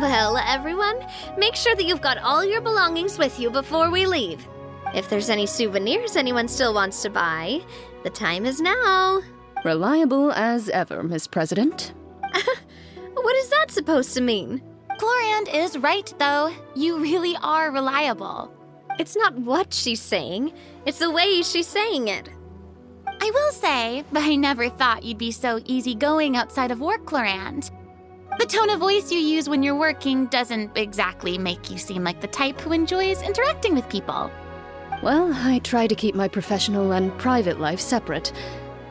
Well, everyone, make sure that you've got all your belongings with you before we leave. If there's any souvenirs anyone still wants to buy, the time is now. Reliable as ever, Miss President. What is that supposed to mean? Gloriand is right, though. You really are reliable. It's not what she's saying, it's the way she's saying it. I will say, but I never thought you'd be so easygoing outside of work, Gloriand. The tone of voice you use when you're working doesn't exactly make you seem like the type who enjoys interacting with people. Well, I try to keep my professional and private life separate.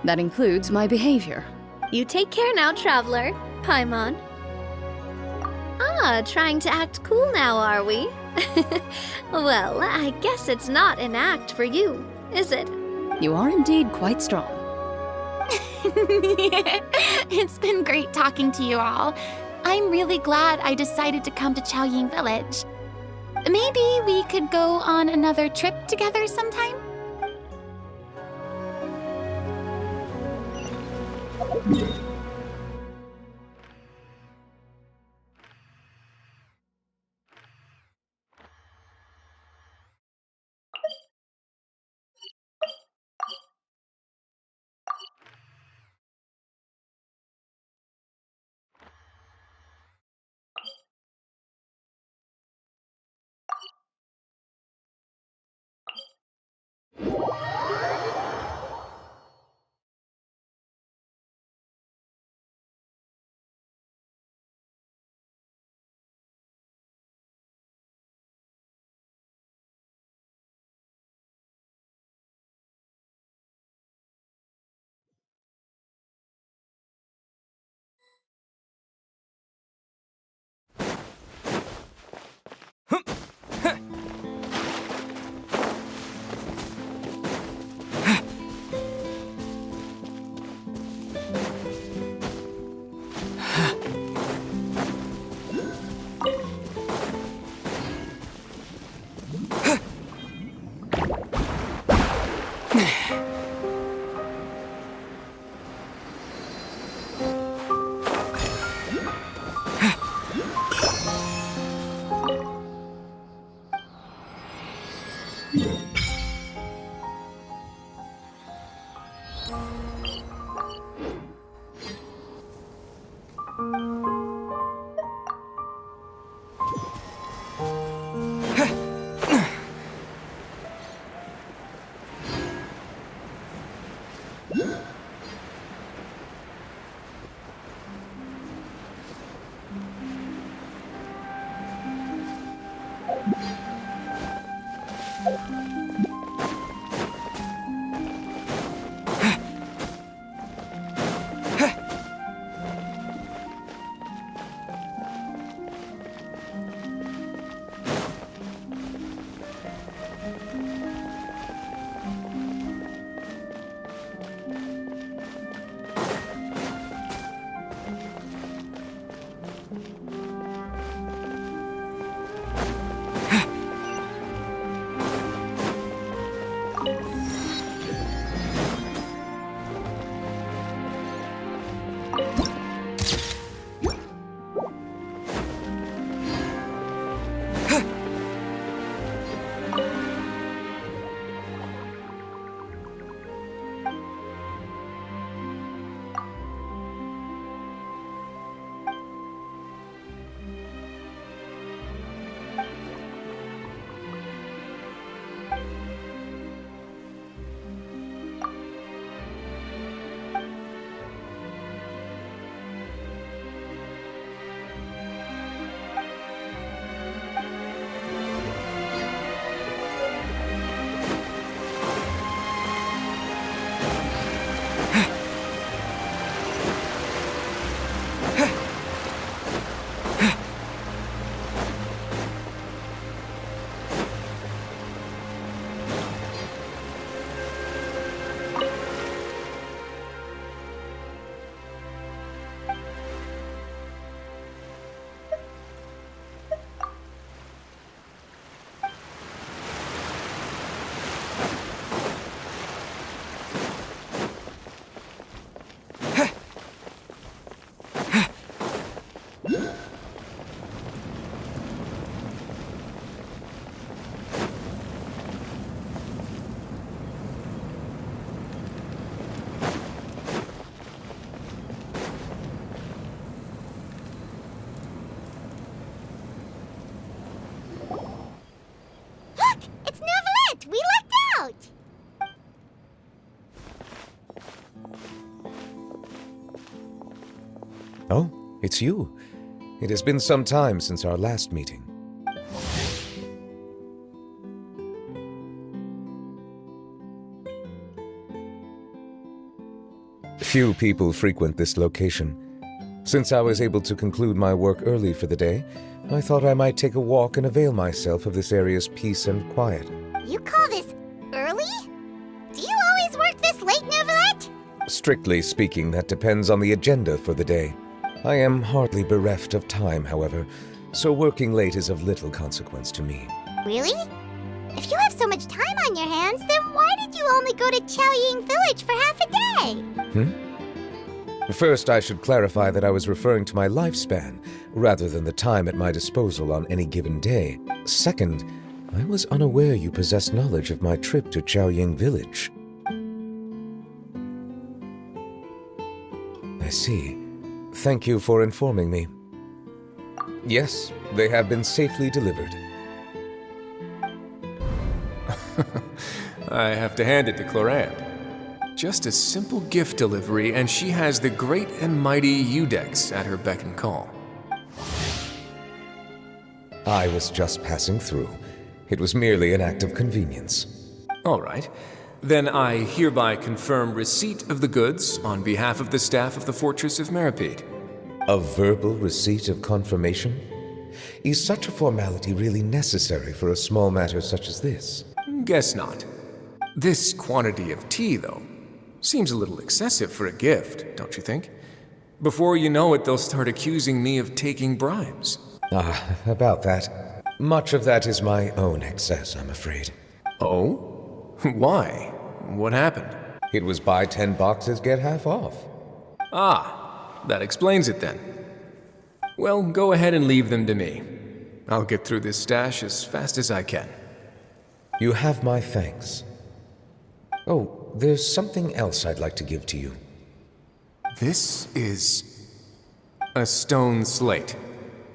That includes my behavior. You take care now, Traveler. Paimon. Ah, trying to act cool now, are we? Well, I guess it's not an act for you, is it? You are indeed quite strong. It's been great talking to you all. I'm really glad I decided to come to Chaoying Village. Maybe we could go on another trip together sometime? Oh, it's you. It has been some time since our last meeting. Few people frequent this location. Since I was able to conclude my work early for the day, I thought I might take a walk and avail myself of this area's peace and quiet. You call this early? Do you always work this late, Neverlet? Strictly speaking, that depends on the agenda for the day. I am hardly bereft of time, however, so working late is of little consequence to me. Really? If you have so much time on your hands, then why did you only go to Chaoying Village for half a day? First, I should clarify that I was referring to my lifespan, rather than the time at my disposal on any given day. Second, I was unaware you possessed knowledge of my trip to Chaoying Village. I see. Thank you for informing me. Yes, they have been safely delivered. I have to hand it to Clorant. Just a simple gift delivery, and she has the great and mighty Udex at her beck and call. I was just passing through. It was merely an act of convenience. All right. Then I hereby confirm receipt of the goods on behalf of the staff of the Fortress of Meripede. A verbal receipt of confirmation? Is such a formality really necessary for a small matter such as this? Guess not. This quantity of tea, though, seems a little excessive for a gift, don't you think? Before you know it, they'll start accusing me of taking bribes. About that. Much of that is my own excess, I'm afraid. Oh? Why? What happened? It was buy 10 boxes, get half off. Ah, that explains it then. Well, go ahead and leave them to me. I'll get through this stash as fast as I can. You have my thanks. Oh, there's something else I'd like to give to you. This is a stone slate,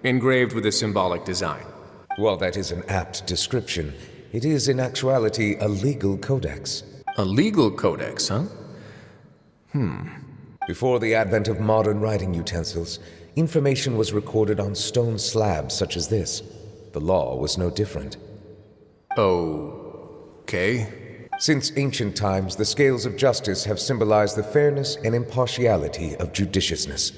engraved with a symbolic design. While that is an apt description, it is in actuality a legal codex. A legal codex, huh? Before the advent of modern writing utensils, information was recorded on stone slabs such as this. The law was no different. Okay. Since ancient times, the scales of justice have symbolized the fairness and impartiality of judiciousness.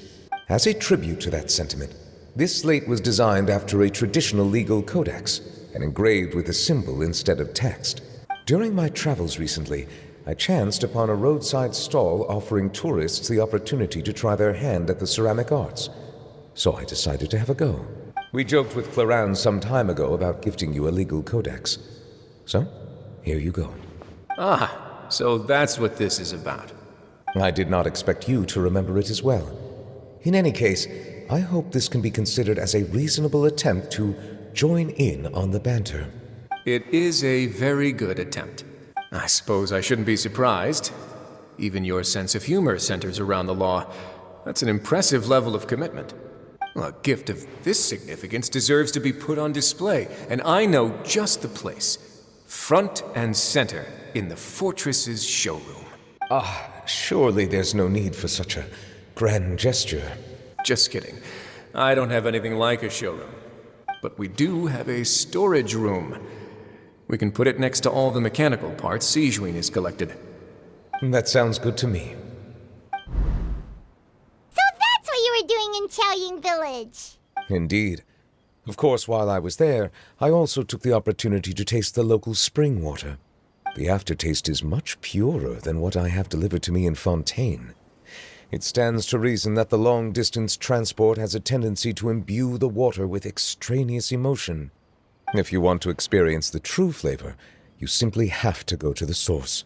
As a tribute to that sentiment, this slate was designed after a traditional legal codex and engraved with a symbol instead of text. During my travels recently, I chanced upon a roadside stall offering tourists the opportunity to try their hand at the ceramic arts. So I decided to have a go. We joked with Clorant some time ago about gifting you a legal codex. So, here you go. Ah, so that's what this is about. I did not expect you to remember it as well. In any case, I hope this can be considered as a reasonable attempt to join in on the banter. It is a very good attempt. I suppose I shouldn't be surprised. Even your sense of humor centers around the law. That's an impressive level of commitment. A gift of this significance deserves to be put on display, and I know just the place. Front and center in the fortress's showroom. Surely there's no need for such a grand gesture. Just kidding. I don't have anything like a showroom. But we do have a storage room. We can put it next to all the mechanical parts Sijuin has collected. That sounds good to me. So that's what you were doing in Chaoying Village. Indeed. Of course, while I was there, I also took the opportunity to taste the local spring water. The aftertaste is much purer than what I have delivered to me in Fontaine. It stands to reason that the long-distance transport has a tendency to imbue the water with extraneous emotion. If you want to experience the true flavor, you simply have to go to the source.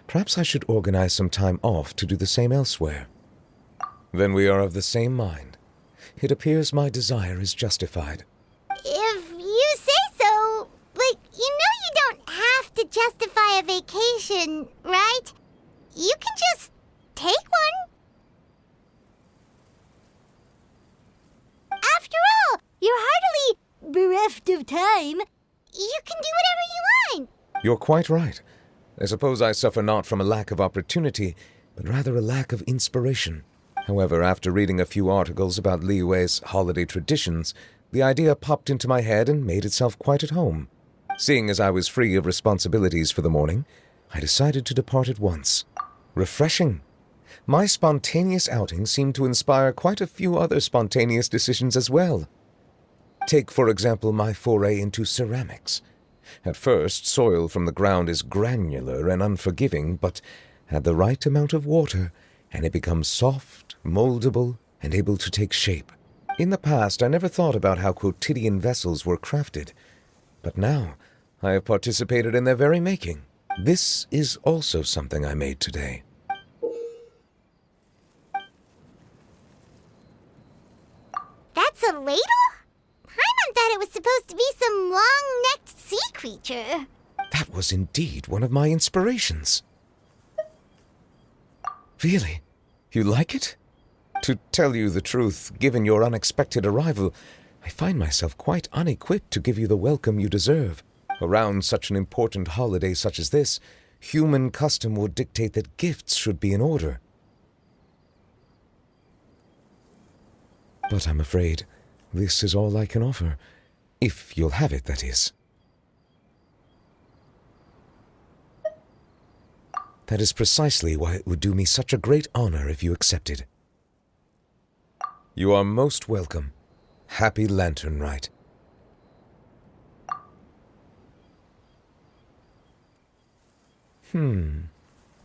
Perhaps I should organize some time off to do the same elsewhere. Then we are of the same mind. It appears my desire is justified. If you say so, you don't have to justify a vacation, right? You can just take one. After all, you're hardly bereft of time. You can do whatever you want. You're quite right. I suppose I suffer not from a lack of opportunity, but rather a lack of inspiration. However, after reading a few articles about Liyue's holiday traditions, the idea popped into my head and made itself quite at home. Seeing as I was free of responsibilities for the morning, I decided to depart at once. Refreshing. My spontaneous outing seemed to inspire quite a few other spontaneous decisions as well. Take, for example, my foray into ceramics. At first, soil from the ground is granular and unforgiving, but add the right amount of water, and it becomes soft, moldable, and able to take shape. In the past, I never thought about how quotidian vessels were crafted, but now I have participated in their very making. This is also something I made today. That's a ladle? Paimon thought it was supposed to be some long-necked sea creature. That was indeed one of my inspirations. Really? You like it? To tell you the truth, given your unexpected arrival, I find myself quite unequipped to give you the welcome you deserve. Around such an important holiday such as this, human custom would dictate that gifts should be in order. But I'm afraid this is all I can offer. If you'll have it, that is. That is precisely why it would do me such a great honor if you accepted. You are most welcome. Happy Lantern Rite.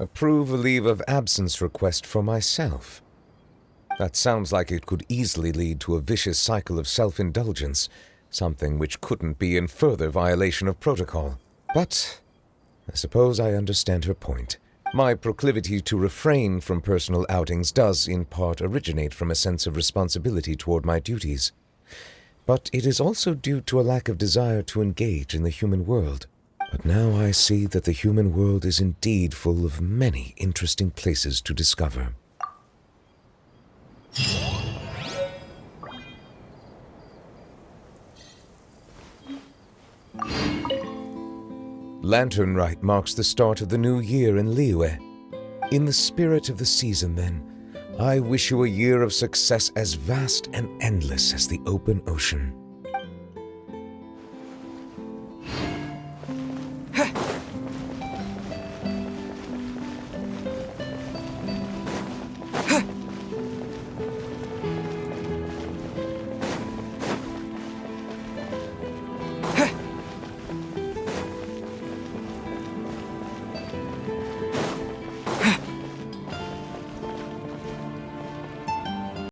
Approve a leave of absence request for myself. That sounds like it could easily lead to a vicious cycle of self-indulgence, something which couldn't be in further violation of protocol. But I suppose I understand her point. My proclivity to refrain from personal outings does, in part, originate from a sense of responsibility toward my duties. But it is also due to a lack of desire to engage in the human world. But now I see that the human world is indeed full of many interesting places to discover. Lantern Rite marks the start of the new year in Liyue. In the spirit of the season, then, I wish you a year of success as vast and endless as the open ocean.